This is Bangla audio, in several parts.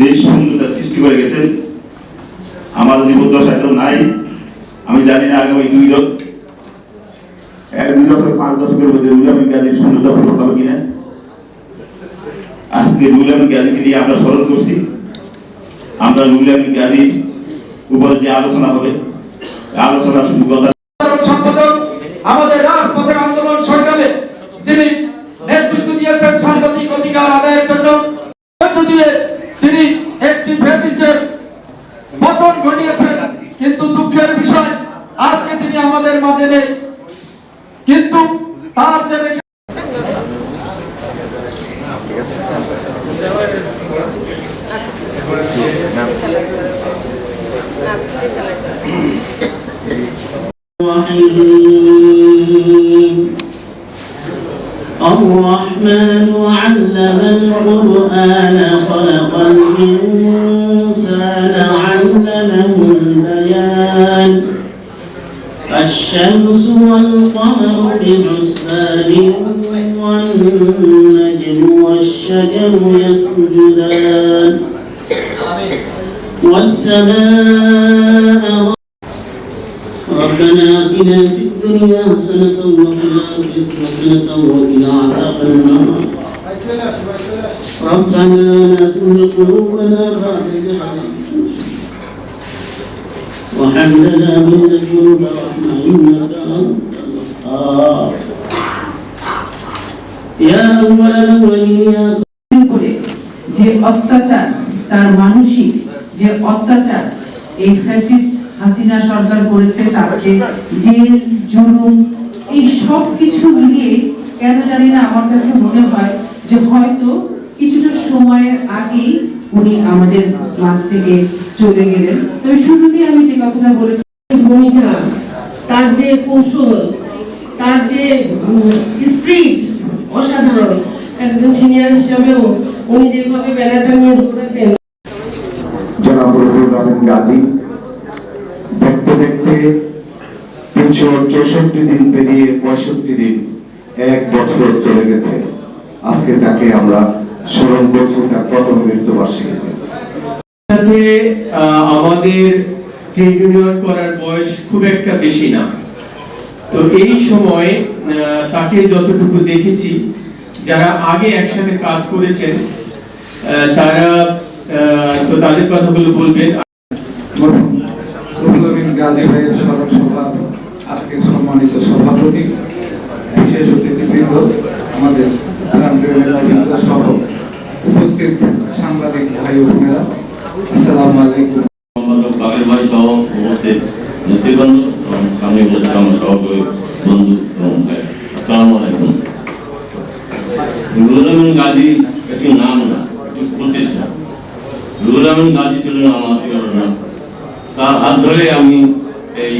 যে শূন্যতা সৃষ্টি করে গেছেন, আমার জীবদ্দশা তো নাই। আমি জানি না আগামী 2 দশক 5 দশকের মধ্যে রুহুল আমিন গাজীর শূন্যতা পূরণ হবে কিনা। আজকে রুহুল আমিন গাজীকে নিয়ে আমরা স্মরণ করছি। আমরা রুহুল আমিন গাজীর উপরে যে আলোচনা হবে, আলোচনা শুধু কথা সম্পাদক আমাদের রাজপথের আন্দোলন সংগ্রামে যিনি নেতৃত্ব দিয়েছেন সাংবাদিক অধিকার আদায়ের জন্য, দিয়ে তিনি একটি ফ্যাসিস্টের পতন ঘটিয়েছেন। কিন্তু দুঃখের বিষয় আজকে তিনি আমাদের মাঝে নেই। কিন্তু তার যে الرحمن علم القرآن خلق الإنسان علمه البيان الشمس والقمر بحسبان والنجم والشجر يسجدان والسماء ربنا آتنا في الدنيا حسنة وفي الآخرة حسنة وقنا عذاب النار ربنا لا تزغ قلوبنا بعد إذ هديتنا وهب لنا من لدنك رحمة إنك أنت الوهاب يا أول الأولين যে অত্যাচার, তার মানসিক যে অত্যাচার এই ফ্যাসিস্ট হাসিনা সরকার করেছে, তাকে জেল জুলুম এই সব কিছু মিলিয়ে কেন জানি না আমার কাছে মনে হয় যে হয়তো কিছুটা সময়ের আগেই উনি আমাদের মাঝ থেকে চলে গেলেন। তবে শুরুতেই আমি যে কথাটা বলেছি, ভূমিকা, তার যে কৌশল, তার যে স্পিরিট অসাধারণ। একজন সিনিয়র হিসাবেও উনি যেভাবে বেলাটা নিয়ে ঘুরেছেন। জনাব রুহুল আমিন গাজী দেখতে দেখতে 364 দিন পেরিয়ে 65 দিন, 1 বছর চলে গেছে। আজকে তাকে আমরা স্মরণ করছি তার প্রথম মৃত্যুবার্ষিকীতে। আমাদের ট্রেড ইউনিয়ন করার বয়স খুব একটা বেশি না, তো এই সময় তাকে যতটুকু দেখেছি, যারা আগে একসাথে কাজ করেছেন তারা তো তাদের কথাগুলো বলবেন। রুহুল আমিন গাজী ভাইয়ের স্মরণ সভা আজকের সম্মানিত সভাপতি, বিশেষ অতিথিবৃন্দ, আমাদের সহ উপস্থিত সাংবাদিক ভাই ও বোনেরা, আসসালামু আলাইকুম। সম্পাদক বাকের ভাই সহ উপস্থিত নেতৃবৃন্দ এবং সামনে উপস্থিত আমার সহকর্মী বন্ধু এবং ভাই, আসসালামু আলাইকুম। রুহুল আমিন গাজী একটি নাম না, একটি প্রতিষ্ঠা। রুহুল আমিন গাজী ছিলেন আমার প্রিয় নাম। তার হাত ধরে আমি এই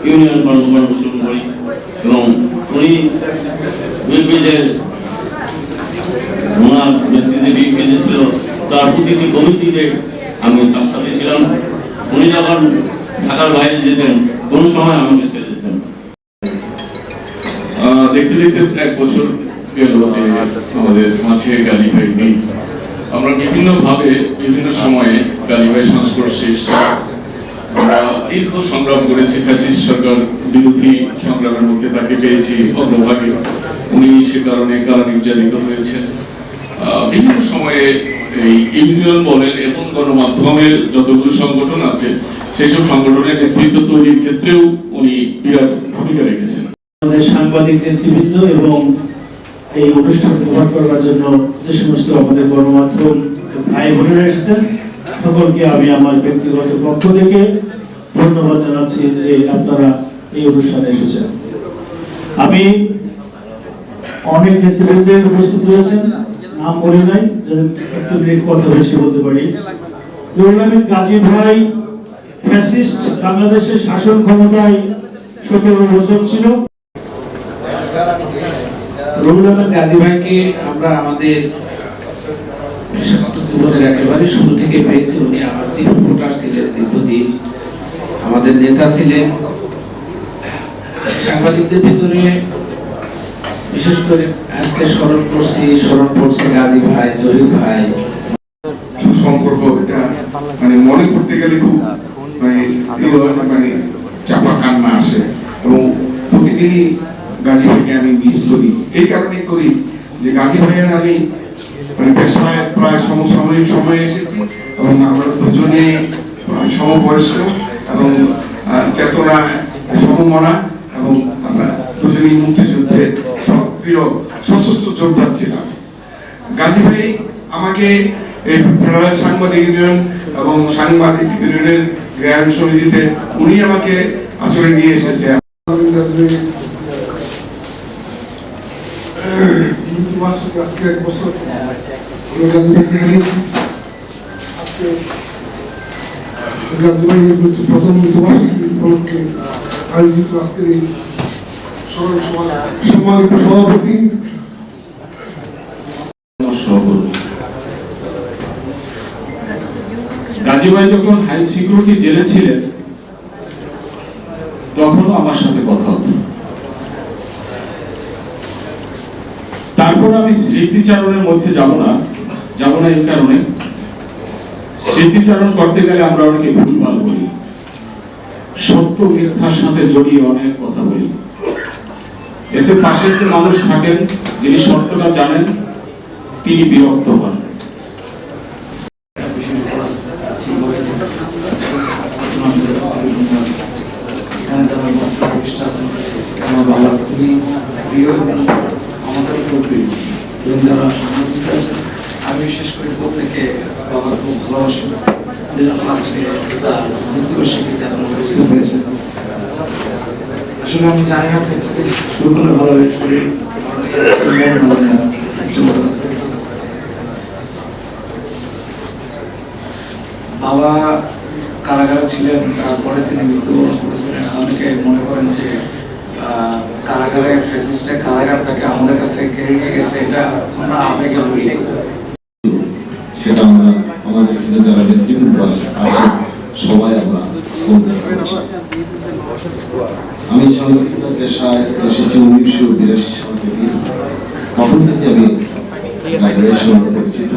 ইউনিয়ন কর্মকাণ্ড শুরু করি এবং উনি বিএনপিদের ওনার নেতৃত্বে বিএনপি ছিল, তার প্রতিটি কমিটিতে আমি তার সাথে ছিলাম। উনি যখন ঢাকার বাইরে যেতেন, কোনো সময় আমাকে ছেড়ে যেতেন। দেখতে দেখতে 1 বছর গেল যে আমাদের মাঝে গাজী ভাই নেই। আমরা বিভিন্নভাবে বিভিন্ন সময়ে গাজী ভাই সংস্পর্শে এসেছি। আমরা দীর্ঘ সংগ্রাম করেছি, ফ্যাসিস্ট সরকার বিরোধী সংগ্রামের মধ্যে তাকে পেয়েছি অগ্রভাগে। উনি সে কারণে কারা নির্যাতিত হয়েছেন। বিভিন্ন সময়ে এই ইউনিয়ন বলেন এবং গণমাধ্যমের যতগুলো সংগঠন আছে, সেসব সংগঠনের নেতৃত্ব তৈরির ক্ষেত্রেও উনি বিরাট ভূমিকা রেখেছেন। আমাদের সাংবাদিক নেতৃবৃন্দ এবং এই অনুষ্ঠান উপভোগ করার জন্য যে সমস্ত আমাদের গণমাধ্যম ভাই বোনেরা এসেছেন, সকলকে আমি আমার ব্যক্তিগত পক্ষ থেকে ধন্যবাদ জানাচ্ছি যে আপনারা এই অনুষ্ঠানে এসেছেন। আমি অনেক নেতৃবৃন্দের উপস্থিত রয়েছেন, নাম বলি নাই, একটু মিনিট কথা বেশি বলতে পারি। রুহুল আমিন গাজী ভাই ফ্যাসিস্ট বাংলাদেশের শাসন ক্ষমতায় 17 বছর ছিল। রুহুল আমিন গাজী ভাইকে আমরা আমাদের পেশাগত জীবনের একেবারে শুরু থেকে পেয়েছি। উনি আমার চিফ রিপোর্টার ছিলেন দীর্ঘদিন, আমাদের নেতা ছিলেন। সাংবাদিকদের ভিতরে বিশেষ করে আজকে স্মরণ করছি গাজী ভাই, জহির ভাই। সুসম্পর্ক মানে মনে করতে গেলে খুব মানে চাপা কান্না আসে এবং প্রতিদিনই গাজী ভাইকে আমি মিস করি। এই কারণে করি যে গাজী ভাইয়ের আমি মানে পেশায় প্রায় সমসাময়িক সময়ে এসেছি এবং আমরা দুজনে সমবয়স্ক এবং চেতনা সমমনা এবং আমরা দুজনেই মুক্তিযুদ্ধে সক্রিয় সশস্ত্র যোদ্ধা ছিলাম। গাজী ভাই আমাকে এই ফেডারেল সাংবাদিক ইউনিয়ন এবং সাংবাদিক ইউনিয়নের গ্র্যান্ড সমিতিতে উনি আমাকে আসলে নিয়ে এসেছে। আজকে এক বছর প্রথম মৃত্যুবার্ষিকী উপলক্ষে আয়োজিত আজকের এই স্মরণ সভা সম্মানিত সভাপতি গাজী ভাই যখন হাই সিকিউরিটি জেলে ছিলেন তখনও আমার সাথে কথা হতো। তারপর আমি স্মৃতিচারণের মধ্যে যাব না এই কারণে, স্মৃতিচারণ করতে গেলে আমরা অনেকে ভুলভাল বলি, সত্য মিথ্যার সাথে জড়িয়ে অনেক কথা বলি। এতে পাশের যে মানুষ থাকেন যিনি সত্যটা জানেন তিনি বিরক্ত হন। আমি বিশেষ করে প্রত্যেকে বাবা খুব ভালোবাসেন, আসলে আমি জানি না শুরু করে ভালোবাসি। বাবা কারাগারে ছিলেন, তারপরে তিনি মৃত্যুবরণ করেছিলেন। অনেকে মনে করেন যে কারাগারের ফ্যাসিস্টে কারাগার থেকে আমাদের কাছ থেকে কেড়ে নিয়ে গেছে, এটা আমরা আবেগে বলি। সেটা আমরা আমাদের যারা নেতৃবৃন্দ আছে সবাই আমরা আমি সাংবাদিকতার পেশায় এসেছি 1982 সাল থেকে। তখন থেকে আমি লাইব্রেরির সঙ্গে পরিচিত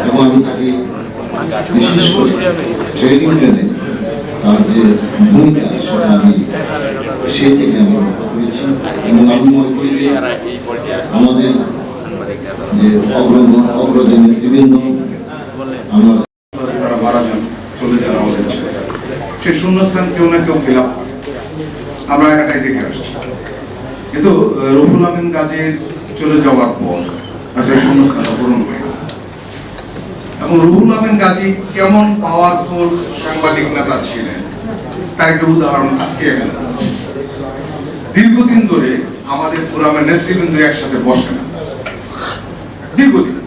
এবং আমি তাকে বিশেষ করে ট্রেনিং দেনে তার যে ভূমিকা সেটা আমি সেই থেকে আমি লক্ষ্য করেছি এবং আমি মনে করি যে আমাদের যে অগ্রজ নেতৃবৃন্দ আমরা মারা যান, চলে যান আমাদের, সেই শূন্যস্থান কেউ না কেউ ফিল আপ আমরা এটাই দেখে আসছি। কিন্তু রুহুল আমিন গাজীর চলে যাওয়ার পর আসলে শূন্যস্থান পূরণ হয় এবং রুহুল আমিন গাজী কেমন পাওয়ারফুল সাংবাদিক নেতা ছিলেন তার একটা উদাহরণ আজকে এখানে। দীর্ঘদিন ধরে আমাদের ফোরামের নেতৃবৃন্দ একসাথে বসে না, দীর্ঘদিন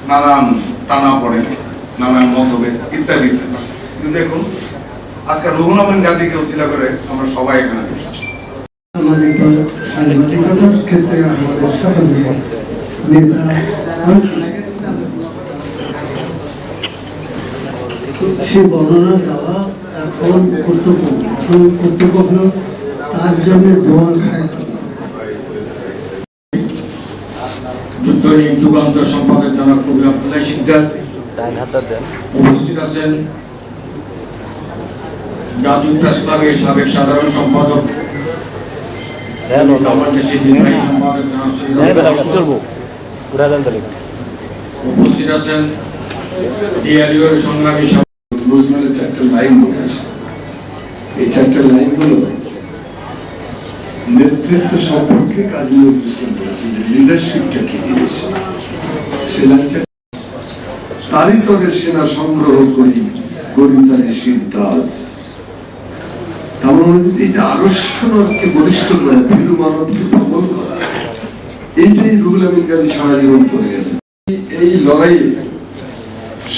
নানান টানা পড়ে, নানান মতভেদ ইত্যাদি ইত্যাদি। কিন্তু দেখুন আজকে রুহুল আমিন গাজীকে উছিলা করে আমরা সবাই এখানে বসেছি। সাংবাদিকতার ক্ষেত্রে আমাদের সকল নেতা সে বর্ণনা দেওয়া এখন কর্তব্য তার জন্য দোয়া খায়। যুগান্ত সম্পাদক জনাব কবি আব্দুল্লাহ সিকদার, উপস্থিত আছেন জাতীয় প্রেস ক্লাবের সাবেক সাধারণ সম্পাদক উপস্থিত আছেন ডিআরইউর সংগ্রামী নজরুলের চারটা লাইন বলে আসে। এই চারটা লাইন হলো নেতৃত্ব সম্পর্কে কাজী নজরুল ইসলাম বলেছেন যে লিডারশিপটা কি জিনিস। সে লাইনটা তারই তবে সেনা সংগ্রহ করি গরিতারে সিদ্ধাস। তার মানে এটা আরষ্টনকে বলিষ্ঠ করা, ভীরু মানবকে প্রবল করা, এইটাই রুহুল আমিন গাজী সারা জীবন করে গেছে। এই লড়াইয়ে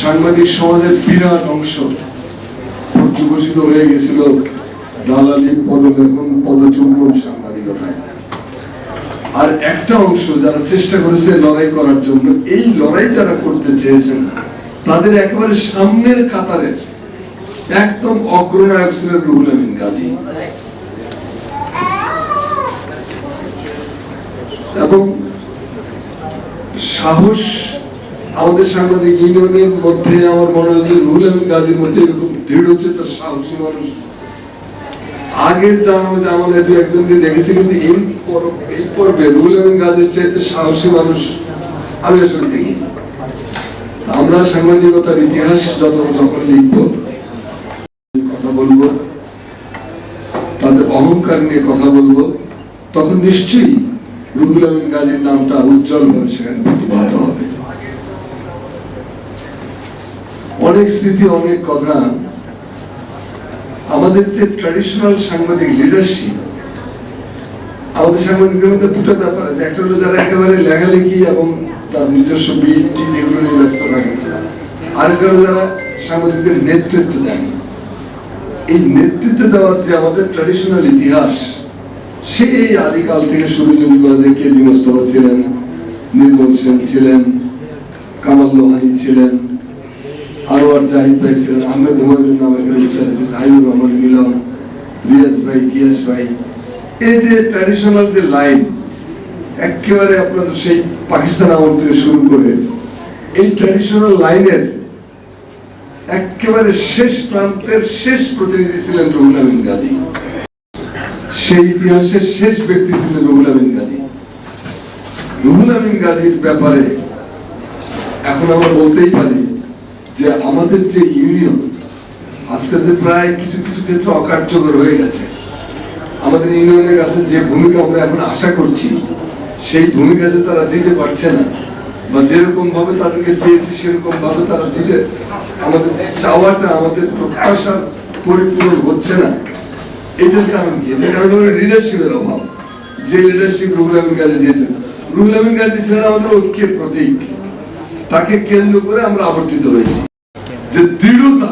সাংবাদিক সমাজের বিরাট অংশ পর্যবসিত হয়ে গেছিল দালালি, পদলেখন, পদচুম্বন সাংবাদিকতায়। আর একটা অংশ যারা চেষ্টা করেছে লড়াই করার জন্য, এই লড়াই যারা করতে চেয়েছেন তাদের একেবারে সামনের কাতারে একদম অগ্রনায়ক ছিলেন রুহুল আমিন গাজী। এবং সাহস আমাদের সাংবাদিক ইউনিয়নের মধ্যে আমার মনে হয় যে রুহুল আমিন গাজীর মধ্যে এরকম দৃঢ়চেত সাহসী মানুষ আগের জামানে দু একজনকে দেখেছি, কিন্তু এই পর্বে রুহুল আমিন গাজীর চাইতে সাহসী মানুষ আমি আসলে দেখি। আমরা সাংবাদিকতার ইতিহাস যখন লিখব, কথা বলবো, তাদের অহংকার নিয়ে কথা বলবো, তখন নিশ্চয়ই রুহুল আমিন গাজীর নামটা উজ্জ্বল ভাবে সেখানে প্রতিভাত হবে। অনেক স্মৃতি, অনেক কথা। আমাদের যে ট্র্যাডিশনাল সাংবাদিক লিডারশিপ, আমাদের সাংবাদিকদের মধ্যে দুটো ব্যাপার আছে। একটা হলো যারা একেবারে লেখালেখি এবং তার নিজস্ব বিট এগুলো নিয়ে ব্যস্ত থাকে, আরেকটা হলো যারা সাংবাদিকদের নেতৃত্ব দেন। এই নেতৃত্ব দেওয়ার যে আমাদের ট্র্যাডিশনাল ইতিহাস, সেই আদিকাল থেকে শুরু যদি করে, কেজি মোস্তফা ছিলেন, নির্মল সেন ছিলেন, কামাল লোহানী ছিলেন, আনোয়ার জাহিদ ভাই ছিলেন, আহমেদ হুমায়ুন নামে জাহিদুর রহমান মিলন, রিয়াজ ভাই, গিয়াস ভাই, এই যে ট্র্যাডিশনাল যে লাইন একেবারে আপনার সেই পাকিস্তান আমল থেকে শুরু করে, এই ট্র্যাডিশনাল লাইনের একেবারে শেষ প্রান্তের শেষ প্রতিনিধি ছিলেন রুহুল আমিন গাজী। সেই ইতিহাসের শেষ ব্যক্তি ছিলেন রুহুল আমিন গাজী। রুহুল আমিন গাজীর ব্যাপারে এখন আমরা বলতেই পারি যে আমাদের যে ইউনিয়ন আজকে প্রায় কিছু কিছু ক্ষেত্রে অকার্যকর হয়ে গেছে। আমাদের ইউনিয়নের কাছে যে ভূমিকা আমরা এখন আশা করছি, সেই ভূমিকা যে তারা দিতে পারছে না, বা যেরকম ভাবে তাদেরকে চেয়েছি সেরকম ভাবে তারা দিতে, আমাদের চাওয়াটা, আমাদের প্রত্যাশা পরিপূরণ হচ্ছে না। এটার কারণ কি? এটার কারণ হলো লিডারশিপের অভাব। যে লিডারশিপ রুহুল আমিন গাজী দিয়েছেন, রুহুল আমিন গাজী ছিলেন আমাদের ঐক্যের প্রতীক। তাকে কেন্দ্র করে আমরা আবর্তিত হয়েছি। যে দৃঢ়তা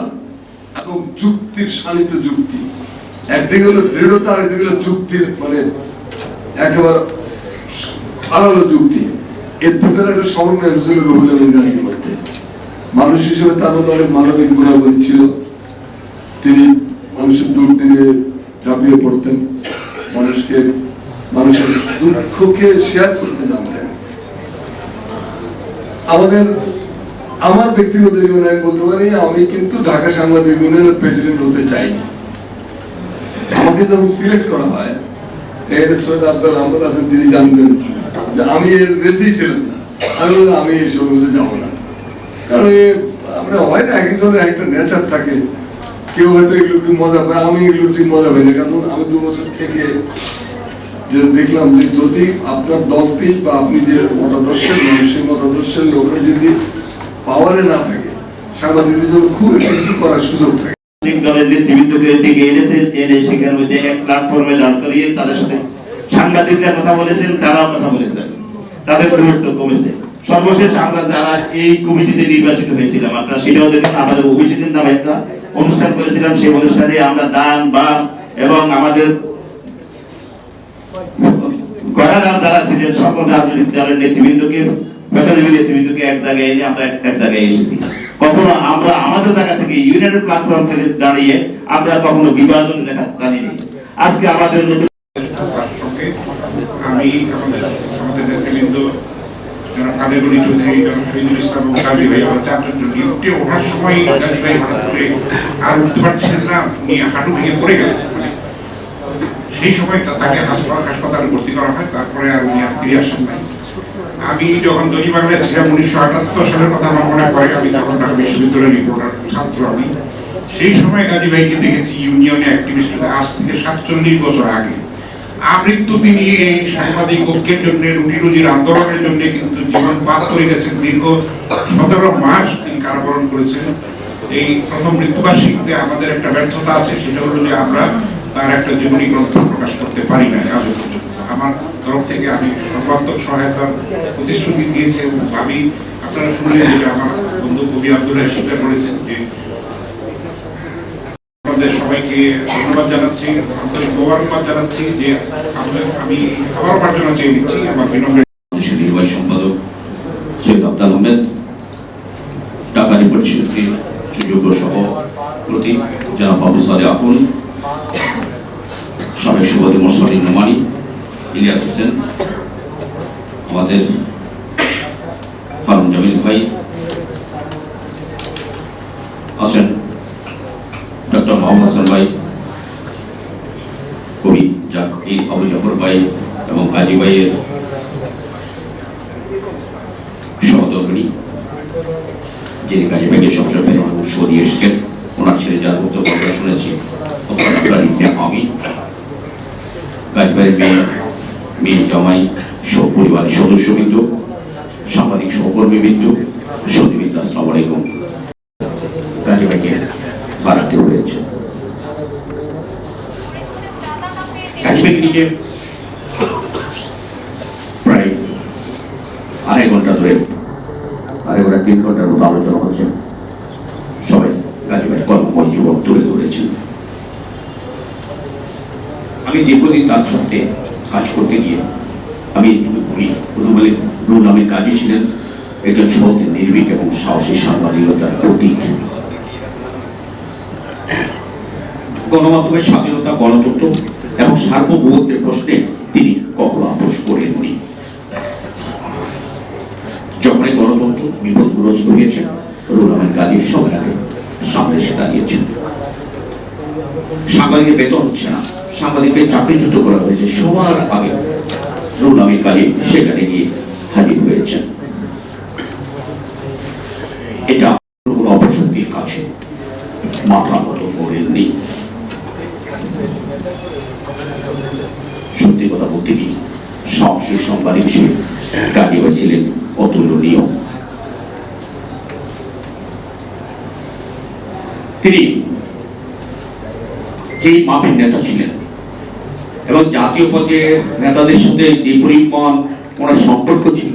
এবং যুক্তির শানিত যুক্তি, একদিকে হলো দৃঢ়তা, আরেকদিকে হলো যুক্তির মানে একেবারে আলাদা যুক্তি। এর দুটোর একটা সমন্বয় হয়েছিল রুহুল আমিন গাজীর মধ্যে। মানুষ হিসেবে তার মধ্যে অনেক মানবিক গুণাবলী ছিল। তিনি মানুষের দুর্দিনে ঝাঁপিয়ে পড়তেন, মানুষের দুঃখকে শেয়ার করতে জানতেন। আমার ব্যক্তিগত জীবনে আমি বলতে পারি, আমি কিন্তু ঢাকা সাংবাদিক ইউনিয়নের প্রেসিডেন্ট হতে চাইনি। আমাকে যখন সিলেক্ট করা হয়, সৈয়দ আব্দুল আহমদ আছেন, তিনি জানতেন যে আমি এর রেসেই ছিলাম না। আমি বললাম আমি এইসব যাবো না, কারণ আমরা হয় না, একজনের একটা নেচার থাকে। কেউ হয়তো এগুলো কি মজা পায়, আমি এগুলো ঠিক মজা পাই না। কারণ আমি 2 বছর থেকে যেটা দেখলাম যে যদি আপনার দলটি বা আপনি যে মতাদর্শের মানুষ, সেই মতাদর্শের লোকের যদি পাওয়ারে না থাকে, সাংবাদিকদের জন্য খুব কিছু করার সুযোগ থাকে। দলের নেতৃবৃন্দকে ডেকে এনেছেন, এনে সেখানে মধ্যে এক প্ল্যাটফর্মে দাঁড় করিয়ে তাদের সাথে সাংবাদিকরা কথা বলেছেন, তারাও কথা বলেছেন, তাদের গুরুত্ব কমেছে। সর্বশেষ আমরা যারা এই কমিটিতে নির্বাচিত হয়েছিলাম, আপনারা সেটাও দেখুন, আমাদের অভিষেকের নামে একটা অনুষ্ঠান করেছিলাম। সেই অনুষ্ঠানে আমরা ডান বাম এবং আমাদের গণাগার যারা ছিলেন সকল রাজনৈতিক দলের নেতৃবৃন্দকে, পেশাজীবী নেতৃবৃন্দকে এক জায়গায় এনে আমরা এক জায়গায় এসেছি। কখনো আমরা আমাদের জায়গা থেকে ইউনিয়নের প্ল্যাটফর্ম থেকে দাঁড়িয়ে আমরা কখনো বিভাজন রেখা টানিনি। আজকে আমাদের আমি আমাদের নেতৃবৃন্দ কাদের গনি চৌধুরী, শহীদুল ইসলাম এবং কাজী ভাই, আমরা চারজন লিফটে ওঠার সময় কাজী ভাই হঠাৎ করে আর উঠতে পারছিলেন না, উনি হাঁটু ভেঙে পড়ে গেলেন। সেই সময় তাকে হাসপাতালে ভর্তি করা হয়, তারপরে আর উনি আর ফিরে আসেন নাই। আমি যখন দৈনি বাংলায় ছিলাম 1978 সালের কথা আমার মনে পড়ে, আমি তখন ঢাকা বিশ্ববিদ্যালয়ের রিপোর্টার ছাত্র। আমি সেই সময় গাজী ভাইকে দেখেছি ইউনিয়নে অ্যাক্টিভিস্ট, আজ থেকে 47 বছর আগে। আমৃত্যু তিনি এই সাংবাদিক ঐক্যের জন্য, রুটি রুজির আন্দোলনের জন্য কিন্তু জীবন পাত করে গেছেন। দীর্ঘ 17 মাস তিনি কারাবরণ করেছেন। এই প্রথম মৃত্যুবার্ষিকীতে আমাদের একটা ব্যর্থতা আছে, সেটা হলো যে আমরা তার একটা জীবনী গ্রন্থ প্রকাশ করতে পারি না আজ পর্যন্ত। আমার তরফ থেকে আমি সর্বাত্মক সহায়তার প্রতিশ্রুতি দিয়েছি এবং আমি, আপনারা শুনলেন যে আমার বন্ধু কবি আব্দুল্লাহ স্বীকার করেছেন যে আপনাদের সবাইকে ধন্যবাদ জানাচ্ছি, আন্তরিক মোবারকবাদ জানাচ্ছি যে আমি আবার প্রার্থনা চেয়ে নিচ্ছি আমার বিনম্র নির্বাহী সম্পাদক সৈয়দ আব্দুল আহমেদ, ঢাকা পরিষদের সুযোগ্য সভাপতি জনাব আবু সালে আকুল, সাবেক সভাপতি মোসালি নোমানি, ইলিয়াস হোসেন, আমাদের ফারুক জামিল ভাই, আছেন ডক্টর মোহাম্মদ হাসান ভাই, কবি জাকির আবু জাফর ভাই এবং গাজী ভাইয়ের সহধর্মিণী, যিনি গাজী ভাইকে সবসময় প্রেরণা উৎস দিয়ে এসেছেন। ওনার ছেলে যার বক্তব্য আমরা শুনেছি, আমি গাজী ভাইয়ের মেয়ে জামাই সহ পরিবারের সদস্যবৃন্দ, সাংবাদিক সহকর্মীবৃন্দ, সতীবৃন্দ, আসসালামু আলাইকুম। গাজী ভাইকে বাড়াতে হয়েছে। গাজী ভাইকে নিয়ে প্রায় 2.5 ঘন্টা ধরে 3 ঘন্টার মতো আলোচনা হচ্ছে। সবাই গাজী ভাই কর্মময় জীবন তুলে ধরেছেন। আমি দীর্ঘদিন তার সাথে কাজ করতে গিয়ে আমি বলি, রুহুল আমিন গাজী ছিলেন একজন সৎ, নির্ভীক এবং সাহসী সাংবাদিকতার প্রতীক। গণমাধ্যমের স্বাধীনতা, গণতন্ত্র এবং সার্বভৌমত্বের প্রশ্নে তিনি কখনো আপোষ করেননি। যখন এই গণতন্ত্র বিপদগ্রস্ত হয়েছে, রুহুল আমিন গাজী সবার আগে সামনে এসে দাঁড়িয়েছেন। সাংবাদিকের বেতন হচ্ছে না, সাংবাদিককে চাকরিচ্যুত করা হয়েছে, সবার আগে রুহুল আমিন গাজী সেখানে গিয়ে হাজির হয়েছেন। এটা কোনো অপশক্তির কাছে মাথা নত করেননি। সত্যি কথা বলতে কি, সাহসী সাংবাদিক হিসেবে গাজী ভাই ছিলেন অতুলনীয়। তিনি যেই মাপের নেতা ছিলেন এবং জাতীয় পর্যায়ের নেতাদের সাথে যে পরিমাণ ওনার সম্পর্ক ছিল,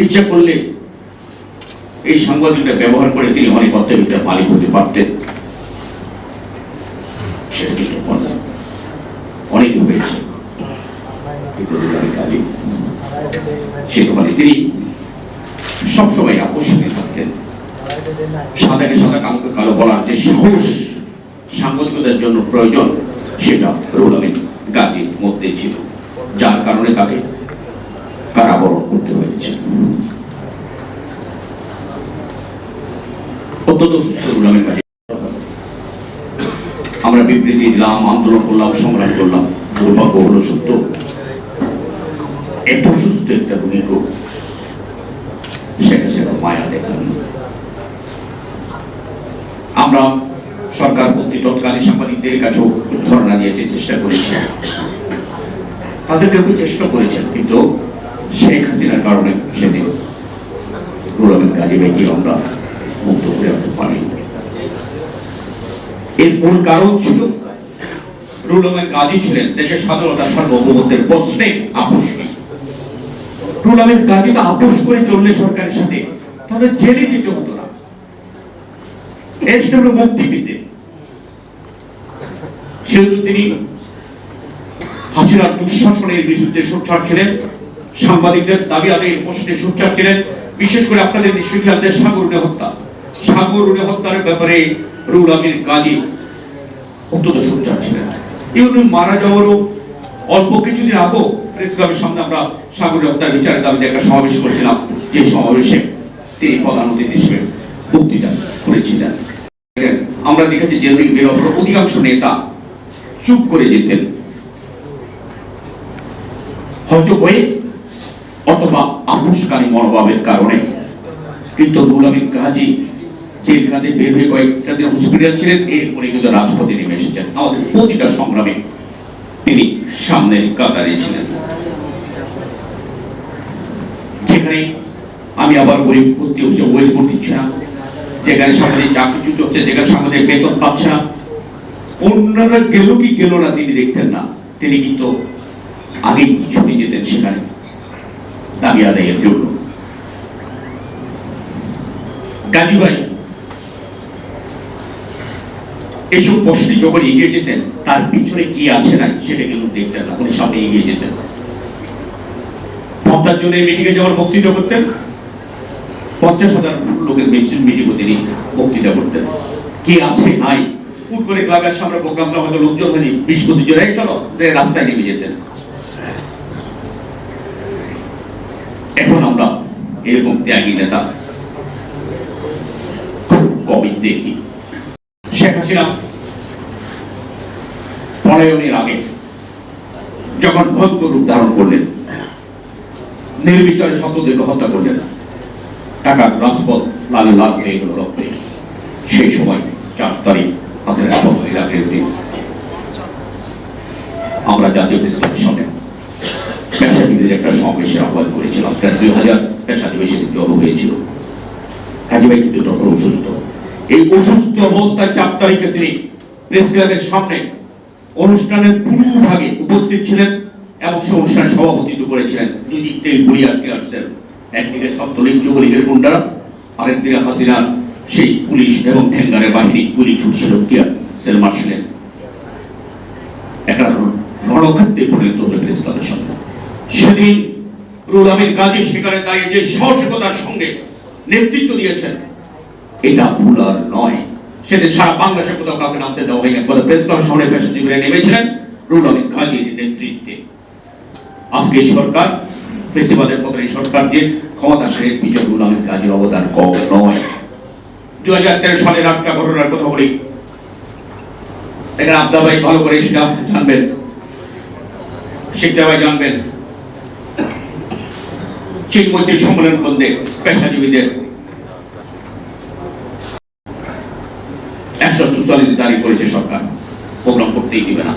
ইচ্ছা করলে এই সাংবাদিকটা ব্যবহার করে তিনি অনেক অত্যাধিকার মালিক হতে পারতেন। সেটা কিন্তু অনেক হয়েছে, সেখানে তিনি সবসময় আকর্ষণীয় থাকতেন। সাদাকে সাদা, কালোকে কালো বলার যে সাহস সাংবাদিকতার জন্য প্রয়োজন, সেটা রুহুল আমিন গাজীর মধ্যে ছিল, যার কারণে তাকে কারাবরণ করতে হয়েছে। অত্যন্ত সুস্থ রুহুল আমিন গাজী। আমরা বিবৃতি দিলাম, আন্দোলন করলাম, সংগ্রাম করলাম, দুর্ভাগ্য হলো সত্য, এত সুস্থ একটা রোগীকে সেটা মায়া দেখান। আমরা সরকার প্রতি তৎকালীন সাংবাদিকদের কাছেও ধর্ণা দিয়েছে, চেষ্টা করেছে, তাদেরকে চেষ্টা করেছেন, কিন্তু শেখ হাসিনার কারণে সেদিন রুহুল আমিন গাজী ভাইকে আমরা মুক্ত করে আনতে পারিনি। এর মূল কারণ ছিল রুহুল আমিন গাজী ছিলেন দেশের স্বাধীনতা, সার্বভৌমত্বের প্রশ্নে আপোষহীন। রুহুল আমিন গাজীকে আপোষ করে চললে সরকারের সাথে, তাহলে জেলে যেতে হতো না, মুক্তি পেতে। যেহেতু তিনি হাসিনার দুঃশাসনের বিরুদ্ধে সোচ্চার ছিলেন, সাংবাদিকদের দাবি আদায়ের প্রশ্নে সোচ্চার ছিলেন, বিশেষ করে আপনাদের নিশ্চয়ই খেয়াল আছে সাগরুনে হত্যার ব্যাপারে রুহুল আমিন গাজী অত্যন্ত সোচ্চার ছিলেন। উনি মারা যাওয়ারও অল্প কিছুদিন আগেও প্রেস ক্লাবের সামনে আমরা সাগরুনে হত্যার বিচারের দাবিতে একটা সমাবেশ করেছিলাম, যে সমাবেশে তিনি প্রধান অতিথি হিসেবে বক্তৃতা করেছিলেন। আমরা দেখেছি জেল থেকে বের হওয়ার অধিকাংশ নেতা চুপ করে যেতেন, হয়তো হয়ে অথবা আপোষকারী মনোভাবের কারণে। কিন্তু রুহুল আমিন গাজী জেলখানে বের হয়ে কয়েকটা দিন হসপিটাল ছিলেন, এরপরে কিন্তু রাজপথে নেমে এসেছেন। আমাদের প্রতিটা সংগ্রামে তিনি সামনের কাতারে ছিলেন। যেখানে আমি আবার গরিব ভর্তি হচ্ছে, ওয়েজ ভর্তি দিচ্ছে না, যেখানে সামনে চাকরিচ্যুত হচ্ছে, যেখানে সামনে বেতন পাচ্ছে না, অন্যরা গেল কি গেল না তিনি দেখতেন না, তিনি কিন্তু আগেই ছুটে যেতেন সেখানে দাবি আদায়ের জন্য। গাজী ভাই এসব প্রশ্নে যখন এগিয়ে যেতেন, তার পিছনে কি আছে না সেটা কিন্তু দেখতেন না, উনি সামনে এগিয়ে যেতেন। 50 জনের মিটিংয়ে যাওয়ার বক্তৃতা করতেন, 50,000 লোকের মিটিংয়ে তিনি বক্তৃতা করতেন। কি আছে নাই, ফুট করে ক্লাবের সামনে প্রোগ্রামটা হয়তো লোকজন হয়নি, 20-25 জন চলো রাস্তায় নেমে যেতেন। এখন আমরা এরকম ত্যাগী নেতা কমই দেখি। শেখ হাসিনা পলায়নের আগে যখন ভয়ঙ্কর রূপ ধারণ করলেন, নির্বিচারে ছাত্রদেরকে হত্যা করলেন, ঢাকার রাজপথ লালে লাল হয়ে গেল রক্তে। সেই সময় 4 তারিখ হাসিনার পতনের আগের দিন আমরা জাতীয় প্রেসক্লাবের সামনে পেশাজীবীদের একটা সমাবেশের আহ্বান করেছিলাম। প্রায় 2000 পেশাজীবী সেদিন জড়ো হয়েছিল। হাজী ভাই কিন্তু তখন অসুস্থ। এই অসুস্থ অবস্থায় 4 তারিখে তিনি প্রেসক্লাবের সামনে অনুষ্ঠানের পুরো ভাগে উপস্থিত ছিলেন এবং সে অনুষ্ঠানের সভাপতিত্ব করেছিলেন। দুই দিক থেকে গুলি আটকে আসছেন, একদিকে ছাত্রলীগ যুবলীগের গুন্ডারা, আরেকদিকে হাসিনার সেই পুলিশ এবং ঠেঙ্গারের বাহিনী গুলি ছুটছিল, টিয়ার সেল মার্শালের একটা রণক্ষেত্রে পরিণত হল প্রেসক্লাবের সামনে। সেদিন রুহুল আমিন গাজী সেখানে দাঁড়িয়ে যে সাহসিকতার সঙ্গে নেতৃত্ব দিয়েছেন, এটা ভুল আর নয়। সেদিন সারা বাংলাদেশে কোথাও কাউকে নামতে দেওয়া হয়নি। প্রেস ক্লাবের সামনে পেশাজীবীরা নেমেছিলেন রুহুল আমিন গাজীর নেতৃত্বে। আজকে সরকার ফেসিবাদের পতনে সরকার যে ক্ষমতাসীনের পিছনে রুহুল আমিন গাজীর অবদান কম নয়। 2013 সালের একটা ঘটনার কথা বলি, এখানে আব্দা ভাই ভালো করে সেটা জানবেন, শিক্ষা ভাই জানবেন। চিনমন্ত্রী সম্মেলন খন্দে পেশাজীবীদের 144 জারি করেছে সরকার, প্রোগ্রাম করতেই দিবে না।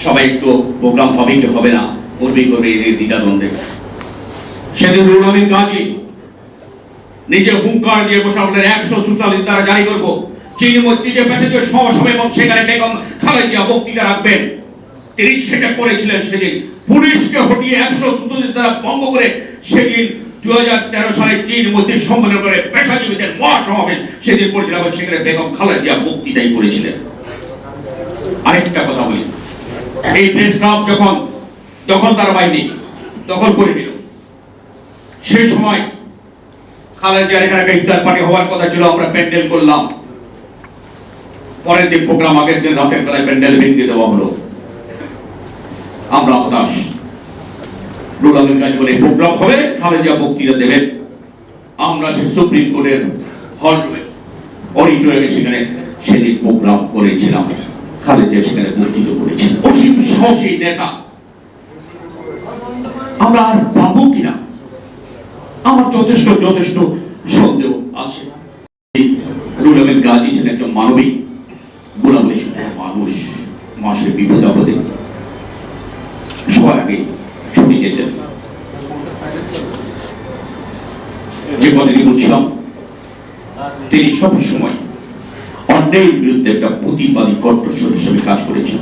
সবাই একটু প্রোগ্রাম হবে কি হবে না, করবেই করবে এই দ্বিধাদ্বন্দ্বে। সেদিন রুহুল আমিন গাজী নিজে হুঙ্কার দিয়ে বসে বললেন 144 দ্বারা জারি করবো। চিনমন্ত্রী যে পেশাজীবী সমাবেশ এবং সেখানে বেগম খালেদা জিয়া বক্তৃতা রাখবেন, তিনি সেটা করেছিলেন। সেদিন পুলিশকে হটিয়ে 144 দ্বারা ভঙ্গ করে সেদিন 2013 সালে চিনমন্ত্রী সম্মেলন করে পেশাজীবীদের মহাসমাবেশ সেদিন করেছিলেন এবং সেখানে বেগম খালেদা জিয়া বক্তৃতাই করেছিলেন। আরেকটা কথা বলি, এই প্রেস ক্লাব যখন দখলদার বাহিনী দখল করে নিল, সেই সময় খালেদা জিয়ার এখানে একটা ইফতার পার্টি হওয়ার কথা ছিল, আমরা প্যান্ডেল করলাম। পরের দিন প্রোগ্রাম, আগের দিন রাতের বেলায় প্যান্ডেল ভেঙে দেওয়া হলো। আমরা হতাশ। রুহুল আমিন গাজী বলে প্রোগ্রাম হবে, খালেদা জিয়া বক্তৃতা দেবেন। আমরা সে সুপ্রিম কোর্টের হল অডিটোরিয়ামে সেখানে সেদিন প্রোগ্রাম করেছিলাম। খালেদা জিয়া সেখানে বক্তৃতা করেছিলেন। অসীম সাহসী নেতা আমরা আর পাবো কিনা আমার যথেষ্ট সন্দেহ আছে। রুহুল আমিন গাজী ছিলেন একজন মানবিক, গোলামের সাথে মানুষ, মাসের বিপদ আপদে সবার আগে ছুটে যেতেন। যে কথাটি বলছিলাম, তিনি সব সময় অন্যায়ের বিরুদ্ধে একটা প্রতিবাদী কণ্ঠস্বর হিসেবে কাজ করেছেন।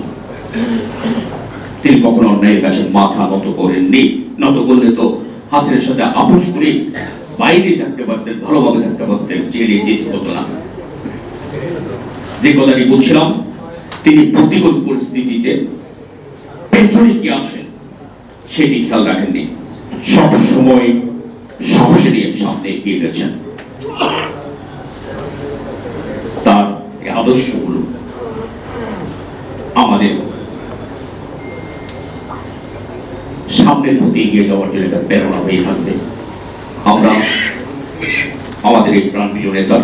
তিনি কখনো অন্যায়ের কাছে মাথা নত করেননি। নত করলে তো হাসিনের সাথে আপোষ করে বাইরে থাকতে পারতেন, ভালোভাবে থাকতে পারতেন, জেলে যেতে হতো না। যে কথাটি বলছিলাম, তিনি প্রতিকূল পরিস্থিতিতে পেছনে কি আছেন সেটি খেয়াল রাখেননি, সব সময় সাহসে নিয়ে সামনে এগিয়ে গেছেন। তার এই আদর্শগুলো আমাদের সামনের প্রতি এগিয়ে যাওয়ার জন্য একটা প্রেরণা হয়ে থাকবে। আমরা আমাদের এই প্রাণপ্রিয় নেতার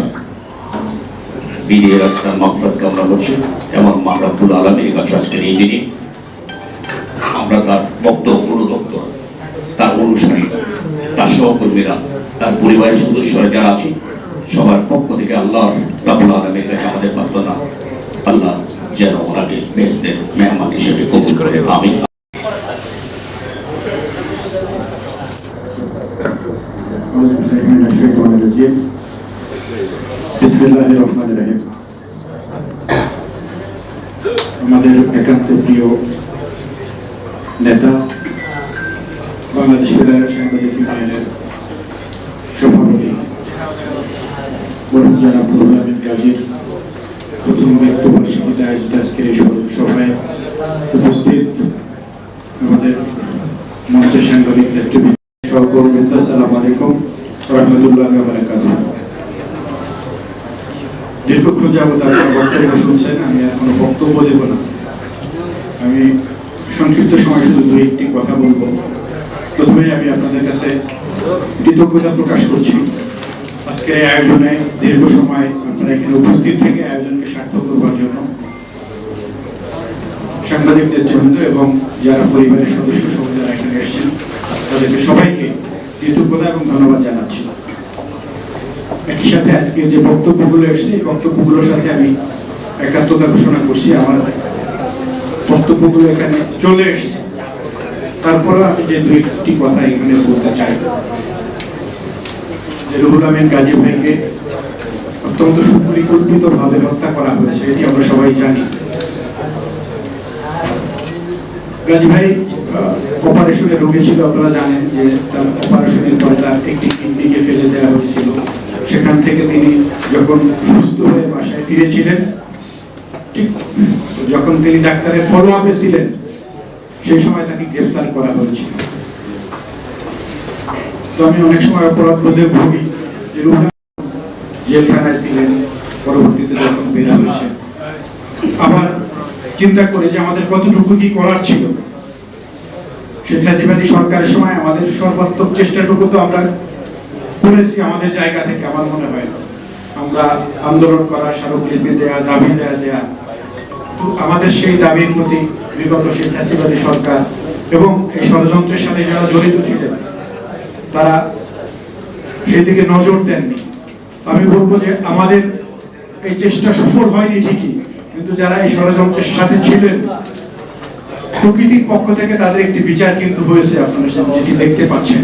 বিজয়ের একটা মাকসাদ কামনা করছি এবং রব্বুল আলামিনের কাছে আজকের এই দিনে আমরা তার বক্তব্য অনুরক্ত, তার অনুসারী, তার সহকর্মীরা, তার পরিবারের সদস্যরা যারা আছে সবার পক্ষ থেকে আল্লাহ রব্বুল আলামিনের কাছে আমাদের প্রার্থনা, আল্লাহ যেন ওনাকে বেহেশতের মেহমান হিসেবে কবুল করে। আমিন। আমাদের একান্ত প্রিয় নেতা, বাংলাদেশ ফেডারেল সাংবাদিক ইউনিয়নের সভাপতি জনাব রুহুল আমিন গাজীর প্রথম মৃত্যুবার্ষিকীতে আয়োজিত আজকের এই সভায় উপস্থিত আমাদের মঞ্চের সাংবাদিক নেতৃবৃন্দ, সহকর্মীবৃন্দ, আসসালামু আলাইকুম ওয়া রাহমাতুল্লাহি ওয়া বারাকাতুহু। দীর্ঘক্ষণ যাবত আপনারা বক্তব্য শুনছেন, আমি আর কোনো বক্তব্য দেব না। আমি সংক্ষিপ্ত সময় শুধু দুই একটি কথা বলবো। প্রথমে আমি আপনাদের কাছে কৃতজ্ঞতা প্রকাশ করছি। আজকে আজকের এই আয়োজনে দীর্ঘ সময় আপনারা এখানে উপস্থিত থেকে আয়োজনকে সার্থক করবার জন্য সাংবাদিকদের জন্য এবং যারা পরিবারের সদস্য সহ যারা এখানে এসেছেন তাদেরকে সবাইকে কৃতজ্ঞতা এবং ধন্যবাদ জানাচ্ছি। একই সাথে আজকে যে বক্তব্যগুলো এসেছে এই বক্তব্যগুলোর সাথে আমি একাত্মতা ঘোষণা করছি। আমার বক্তব্যগুলো এখানে চলে এসেছে, তারপরে আমি যে দুই একটি কথা এখানে বলতে চাই। যে রুহুল আমিন গাজী ভাইকে অত্যন্ত সুপরিকল্পিতভাবে হত্যা করা হয়েছে এটি আমরা সবাই জানি। গাজী ভাই অপারেশনে রোগী ছিল, আপনারা জানেন যে তার অপারেশনের পরে তার একটি কিডনিকে ফেলে দেওয়া হয়েছিল। সেখান থেকে তিনি যখন সুস্থ হয়ে বাসায় ফিরেছিলেন, ঠিক যখন তিনি ডাক্তারের ফলো আপে ছিলেন সেই সময় তাকে গ্রেফতার করা হয়েছিল। তো আমি অনেক সময় অপরাধ বোধে ভুগি যে জেলখানায় ছিলেন, পরবর্তীতে যখন বের হয়েছে আবার চিন্তা করে যে আমাদের কতটুকু কি করার ছিল। সেই ফ্যাসিবাদী সরকারের সময় আমাদের সর্বাত্মক চেষ্টাটুকু তো আমরা করেছি আমাদের জায়গা থেকে। আমার মনে হয় আমরা আন্দোলন করা, স্মারকলিপি দেয়া, দাবি দেয়া, তো আমাদের সেই দাবির প্রতি বিগত সেই ফ্যাসিবাদী সরকার এবং এই ষড়যন্ত্রের সাথে যারা জড়িত ছিলেন তারা সেই দিকে নজর দেননি। আমি বলবো যে আমাদের এই চেষ্টা সফল হয়নি ঠিকই, কিন্তু যারা এই ষড়যন্ত্রের সাথে ছিলেন প্রকৃতির পক্ষ থেকে তাদের একটি বিচার কিন্তু হয়েছে, আপনারা যেটি দেখতে পাচ্ছেন।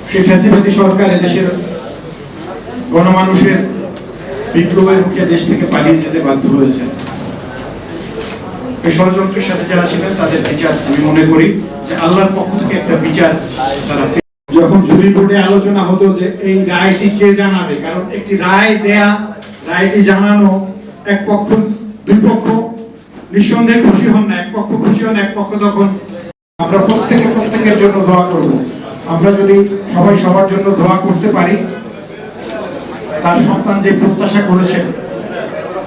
সেই ফ্যাসিবাদী সরকার এদেশের গণমানুষের বিপ্লবের মুখে দেশ থেকে পালিয়ে যেতে বাধ্য হয়েছে। এই ষড়যন্ত্রের সাথে যারা ছিলেন তাদের বিচার আমি মনে করি যে আল্লাহর পক্ষ থেকে একটা বিচার তারা। যখন জুরি বোর্ডে আলোচনা হতো যে এই রায়টি কে জানাবে, কারণ একটি রায় দেয়া, রায়টি জানানো, এক পক্ষ দুই পক্ষ নিঃসন্দেহে খুশি হন না, এক পক্ষ খুশি হন, এক পক্ষ তখন আমরা প্রত্যেকের জন্য দোয়া করব। আমরা যদি সবাই সবার জন্য দোয়া করতে পারি, তার সন্তান যে প্রত্যাশা করেছেন,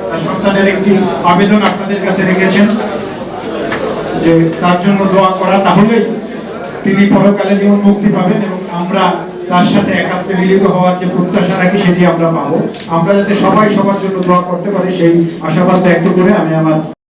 তার সন্তানের একটি আবেদন আপনাদের কাছে রেখেছেন যে তার জন্য দোয়া করা, তাহলে তিনি পরকালে যেমন মুক্তি পাবেন এবং আমরা তার সাথে একাত্মে মিলিত হওয়ার যে প্রত্যাশা রাখি সেটি আমরা পাবো। আমরা যাতে সবাই সবার জন্য দোয়া করতে পারি সেই আশাবাদ ব্যক্ত করে আমি আমার